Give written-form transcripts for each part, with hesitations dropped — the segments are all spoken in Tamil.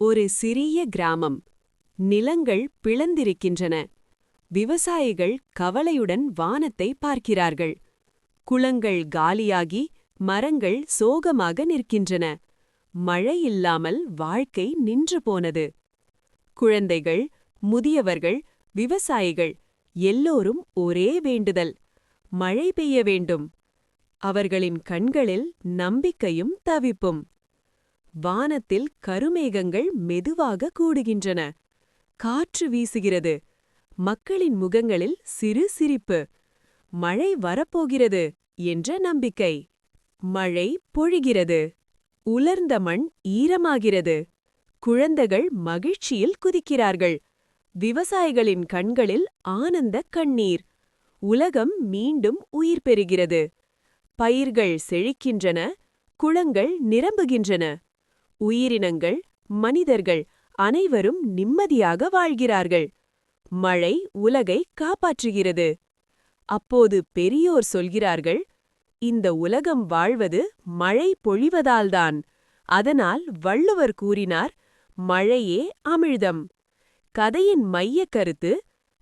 ஒரு சிறிய கிராமம். நிலங்கள் பிளந்திருக்கின்றன. விவசாயிகள் கவலையுடன் வானத்தை பார்க்கிறார்கள். குளங்கள் காலியாகி மரங்கள் சோகமாக நிற்கின்றன. மழை இல்லாமல் வாழ்க்கை நின்று போனது. குழந்தைகள், முதியவர்கள், விவசாயிகள் எல்லோரும் ஒரே வேண்டுதல்: மழை பெய்ய வேண்டும். அவர்களின் கண்களில் நம்பிக்கையும் தவிப்பும். வானத்தில் கருமேகங்கள் மெதுவாக கூடுகின்றன. காற்று வீசுகிறது. மக்களின் முகங்களில் சிறு சிரிப்பு. மழை வரப்போகிறது என்ற நம்பிக்கை. மழை பொழிகிறது. உலர்ந்த மண் ஈரமாகிறது. குழந்தைகள் மகிழ்ச்சியில் குதிக்கிறார்கள். விவசாயிகளின் கண்களில் ஆனந்த கண்ணீர். உலகம் மீண்டும் உயிர் பெறுகிறது. பயிர்கள் செழிக்கின்றன. குளங்கள் நிரம்புகின்றன. உயிரினங்கள், மனிதர்கள் அனைவரும் நிம்மதியாக வாழ்கிறார்கள். மழை உலகை காப்பாற்றுகிறது. அப்போது பெரியோர் சொல்கிறார்கள்: இந்த உலகம் வாழ்வது மழை பொழிவதால்தான். அதனால் வள்ளுவர் கூறினார், மழையே அமிழ்தம். கதையின் மையக் கருத்து: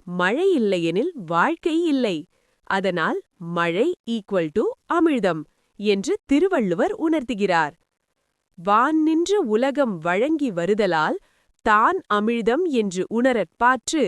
மழை இல்லையெனில் வாழ்க்கை இல்லை. அதனால் மழை = அமிழ்தம் என்று திருவள்ளுவர் உணர்த்துகிறார். வான் நின்று உலகம் வழங்கி வருதலால் தான் அமிழ்தம் என்று உணரப் பாற்று.